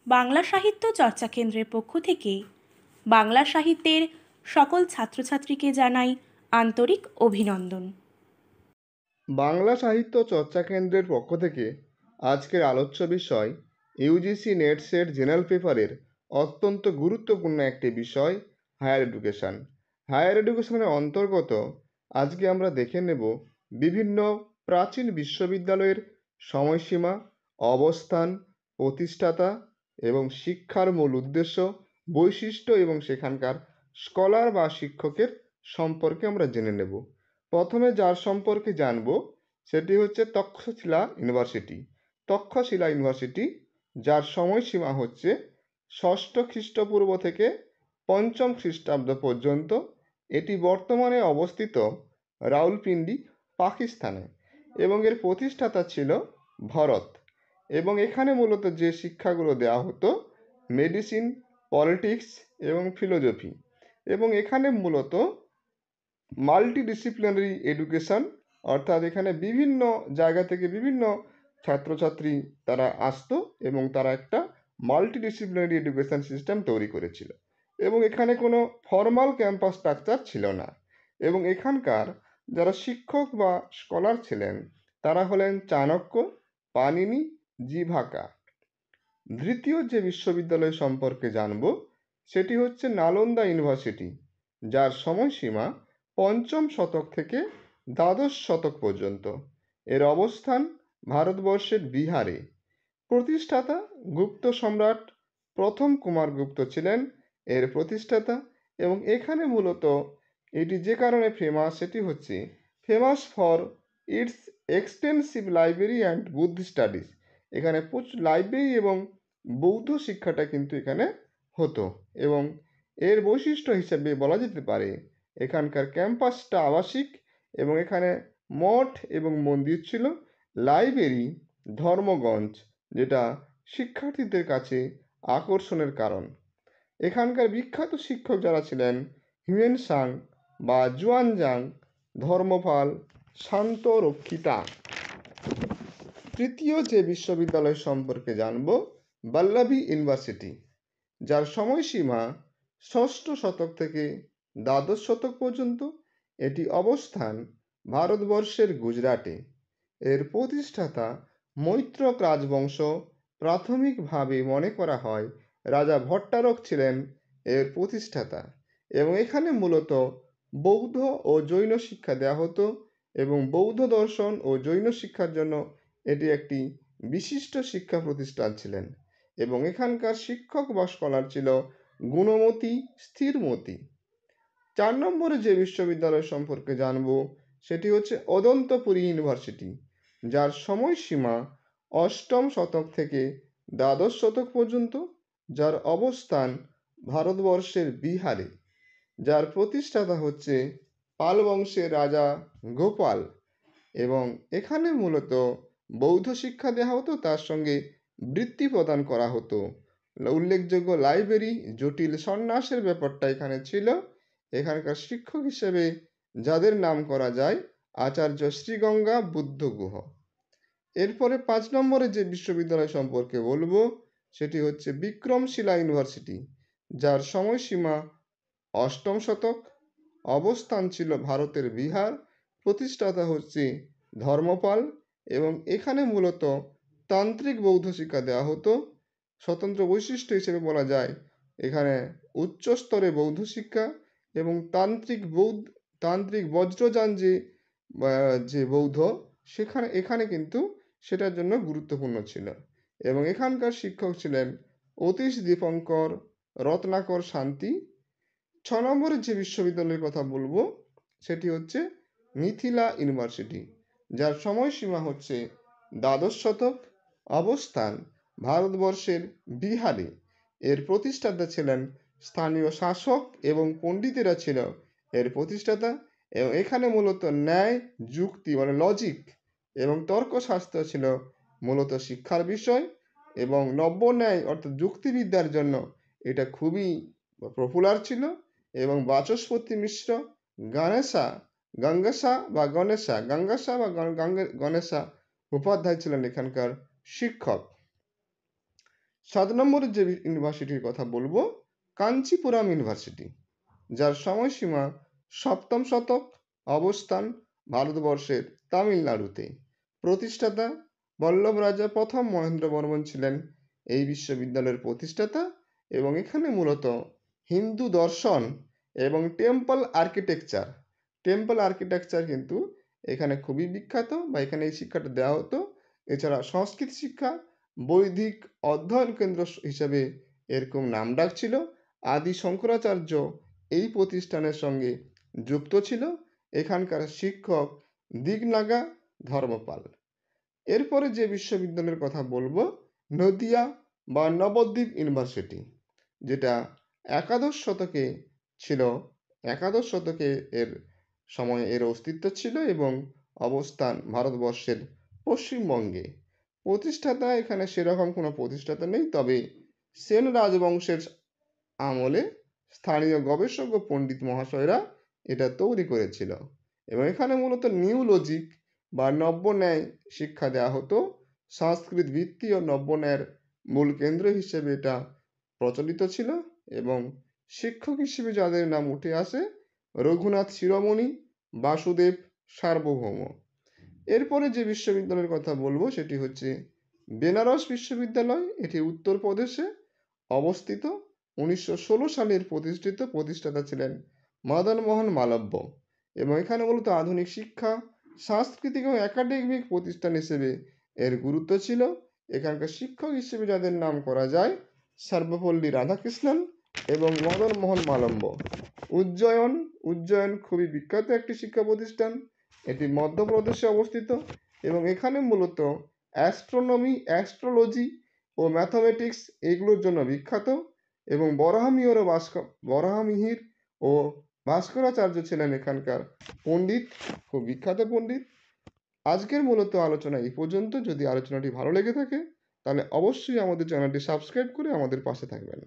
বাংলা সাহিত্য চর্চা কেন্দ্রের পক্ষ থেকে বাংলা সাহিত্যের সকল ছাত্রছাত্রীকে জানাই আন্তরিক অভিনন্দন। বাংলা সাহিত্য চর্চা কেন্দ্রের পক্ষ থেকে আজকের আলোচ্য বিষয় ইউজিসি নেট সেট জেনারেল পেপারের অত্যন্ত গুরুত্বপূর্ণ একটি বিষয় হায়ার এডুকেশন। হায়ার এডুকেশনের অন্তর্গত আজকে আমরা দেখে নেব বিভিন্ন প্রাচীন বিশ্ববিদ্যালয়ের সময়সীমা, অবস্থান, প্রতিষ্ঠাতা এবং শিক্ষার মূল উদ্দেশ্য, বৈশিষ্ট্য এবং সেখানকার স্কলার বা শিক্ষকের সম্পর্কে আমরা জেনে নেব। প্রথমে যার সম্পর্কে জানব সেটি হচ্ছে তক্ষশিলা ইউনিভার্সিটি। তক্ষশিলা ইউনিভার্সিটি, যার সময়সীমা হচ্ছে 6ষ্ঠ খ্রিস্টপূর্ব থেকে 5ম খ্রিস্টাব্দ পর্যন্ত। এটি বর্তমানে অবস্থিত রাউলপিন্ডি, পাকিস্তানে, এবং এর প্রতিষ্ঠাতা ছিল ভরত। এবং এখানে মূলত যে শিক্ষাগুলো দেওয়া হতো মেডিসিন, পলিটিক্স এবং ফিলোজফি। এবং এখানে মূলত মাল্টিডিসিপ্লিনারি এডুকেশন, অর্থাৎ এখানে বিভিন্ন জায়গা থেকে বিভিন্ন ছাত্রছাত্রী তারা আসতো এবং তারা একটা মাল্টিডিসিপ্লিনারি এডুকেশন সিস্টেম তৈরি করেছিল। এবং এখানে কোনো ফর্মাল ক্যাম্পাস স্ট্রাকচার ছিল না। এবং এখানকার যারা শিক্ষক বা স্কলার ছিলেন তারা হলেন চাণক্য, পাণিনি, জিভাকা। দ্বিতীয় যে বিশ্ববিদ্যালয় সম্পর্কে জানব সেটি হচ্ছে নালন্দা ইউনিভার্সিটি, যার সময়সীমা 5ম শতক থেকে দ্বাদশ শতক পর্যন্ত। এর অবস্থান ভারতবর্ষের বিহারে। প্রতিষ্ঠাতা গুপ্ত সম্রাট প্রথম কুমারগুপ্ত ছিলেন এর প্রতিষ্ঠাতা। এবং এখানে মূলত এটি যে কারণে ফেমাস সেটি হচ্ছে famous for its extensive library and Buddhist studies. এখানে প্রচুর লাইব্রেরি এবং বৌদ্ধ শিক্ষাটা কিন্তু এখানে হতো। এবং এর বৈশিষ্ট্য হিসেবে বলা যেতে পারে এখানকার ক্যাম্পাসটা আবাসিক এবং এখানে মঠ এবং মন্দির ছিল। লাইব্রেরি ধর্মগঞ্জ, যেটা শিক্ষার্থীদের কাছে আকর্ষণের কারণ। এখানকার বিখ্যাত শিক্ষক যারা ছিলেন হিউয়েন সাং বা জুয়ানজাং, ধর্মপাল, শান্ত রক্ষিতা। তৃতীয় যে বিশ্ববিদ্যালয় সম্পর্কে জানব বল্লভী ইউনিভার্সিটি, যার সময়সীমা 6ষ্ঠ শতক থেকে দ্বাদশ শতক পর্যন্ত। এটি অবস্থান ভারতবর্ষের গুজরাটে। এর প্রতিষ্ঠাতা মৈত্রক রাজবংশ। প্রাথমিকভাবে মনে করা হয় রাজা ভট্টারক ছিলেন এর প্রতিষ্ঠাতা। এবং এখানে মূলত বৌদ্ধ ও জৈন শিক্ষা দেওয়া হতো এবং বৌদ্ধ দর্শন ও জৈন শিক্ষার জন্য এটি একটি বিশিষ্ট শিক্ষা প্রতিষ্ঠান ছিলেন। এবং এখানকার শিক্ষক বা স্কলার ছিল গুণমতী, স্থিরমতী। 4 নম্বরে যে বিশ্ববিদ্যালয় সম্পর্কে জানব সেটি হচ্ছে অদন্তপুরী ইউনিভার্সিটি, যার সময়সীমা 8ম শতক থেকে দ্বাদশ শতক পর্যন্ত, যার অবস্থান ভারতবর্ষের বিহারে। যার প্রতিষ্ঠাতা হচ্ছে পাল বংশের রাজা গোপাল। এবং এখানে মূলত বৌদ্ধ শিক্ষা দেওয়া হতো, তার সঙ্গে বৃত্তি প্রদান করা হতো। উল্লেখযোগ্য লাইব্রেরি, জটিল সন্ন্যাসের ব্যাপারটা এখানে ছিল। এখানকার শিক্ষক হিসেবে যাদের নাম করা যায় আচার্য শ্রীগঙ্গা বুদ্ধগুহ। এরপরে 5 নম্বরে যে বিশ্ববিদ্যালয় সম্পর্কে বলবো সেটি হচ্ছে বিক্রমশিলা ইউনিভার্সিটি, যার সময়সীমা 8ম শতক। অবস্থান ছিল ভারতের বিহার। প্রতিষ্ঠাতা হচ্ছে ধর্মপাল। এবং এখানে মূলত তান্ত্রিক বৌদ্ধ শিক্ষা দেওয়া হতো। স্বতন্ত্র বৈশিষ্ট্য হিসেবে বলা যায় এখানে উচ্চ স্তরে বৌদ্ধ শিক্ষা এবং তান্ত্রিক বজ্রযান যে বৌদ্ধ এখানে কিন্তু সেটার জন্য গুরুত্বপূর্ণ ছিল। এবং এখানকার শিক্ষক ছিলেন অতীশ দীপঙ্কর, রত্নাকর শান্তি। 6 নম্বরের যে বিশ্ববিদ্যালয়ের কথা বলবো সেটি হচ্ছে মিথিলা ইউনিভার্সিটি, যার সময়সীমা হচ্ছে দ্বাদশ শতক। অবস্থান ভারতবর্ষের বিহারে। এর প্রতিষ্ঠাতা ছিলেন স্থানীয় শাসক এবং পণ্ডিতেরা ছিল এর প্রতিষ্ঠাতা। এবং এখানে মূলত ন্যায়, যুক্তি মানে লজিক এবং তর্কশাস্ত্র ছিল মূলত শিক্ষার বিষয়। এবং নব্য ন্যায় অর্থাৎ যুক্তিবিদ্যার জন্য এটা খুবই পপুলার ছিল। এবং বাচস্পতি মিশ্র, গণেশা উপাধ্যায় ছিলেন এখানকার শিক্ষক। 7 নম্বরের যে ইউনিভার্সিটির কথা বলবো, কাঞ্চিপুরাম ইউনিভার্সিটি, যার সময়সীমা 7ম শতক, অবস্থান ভারতবর্ষের তামিলনাড়ুতে। প্রতিষ্ঠাতা বল্লভ রাজা প্রথম মহেন্দ্র বর্মন ছিলেন এই বিশ্ববিদ্যালয়ের প্রতিষ্ঠাতা, এবং এখানে মূলত হিন্দু দর্শন এবং টেম্পল আর্কিটেকচার কিন্তু এখানে খুবই বিখ্যাত, বা এখানে এই শিক্ষাটা দেওয়া হতো। এছাড়া সংস্কৃত শিক্ষা, বৈদিক অধ্যয়ন কেন্দ্র হিসেবে এরকম নামডাক ছিল। আদি শঙ্করাচার্য এই প্রতিষ্ঠানের সঙ্গে যুক্ত ছিল। এখানকার শিক্ষক দিগনাগা ধর্মপাল। এরপরে যে বিশ্ববিদ্যালয়ের কথা বলবো, নদিয়া বা নবদ্বীপ ইউনিভার্সিটি, যেটা একাদশ শতকে ছিল। একাদশ শতকে এর সময় এর অস্তিত্ব ছিল এবং অবস্থান ভারতবর্ষের পশ্চিমবঙ্গে। প্রতিষ্ঠাতা এখানে সেরকম কোনো প্রতিষ্ঠাতা নেই, তবে সেন রাজবংশের আমলে স্থানীয় গবেষক ও পণ্ডিত মহাশয়রা এটা তৈরি করেছিল, এবং এখানে মূলত নিউ লজিক বা নব্য ন্যায় শিক্ষা দেওয়া হতো। সংস্কৃত ভিত্তি ও নব্য ন্যায়ের মূল কেন্দ্র হিসেবে এটা প্রচলিত ছিল, এবং শিক্ষক হিসেবে যাদের নাম উঠে আসে, রঘুনাথ শিরোমণি, বাসুদেব সার্বভৌম। এরপরে যে বিশ্ববিদ্যালয়ের কথা বলবো সেটি হচ্ছে বেনারস বিশ্ববিদ্যালয়। এটি উত্তরপ্রদেশে অবস্থিত। 1916 সালের প্রতিষ্ঠাতা ছিলেন মদন মোহন মালব্য, এবং এখানে মূলত আধুনিক শিক্ষা, সাংস্কৃতিক ও একাডেমিক প্রতিষ্ঠান হিসেবে এর গুরুত্ব ছিল। এখানকার শিক্ষক হিসেবে যাদের নাম করা যায়, সর্বপল্লী রাধাকৃষ্ণন এবং মদন মোহন মালব্য। উজ্জয়ন খুবই বিখ্যাত একটি শিক্ষা প্রতিষ্ঠান। এটি মধ্যপ্রদেশে অবস্থিত, এবং এখানে মূলত অ্যাস্ট্রোলজি ও ম্যাথমেটিক্স এগুলোর জন্য বিখ্যাত, এবং বরাহমিহির ও ভাস্করাচার্য ছিলেন এখানকার পণ্ডিত, খুব বিখ্যাত পণ্ডিত। আজকের মূলত আলোচনা এই পর্যন্ত। যদি আলোচনাটি ভালো লেগে থাকে তাহলে অবশ্যই আমাদের চ্যানেলটি সাবস্ক্রাইব করে আমাদের পাশে থাকবেন।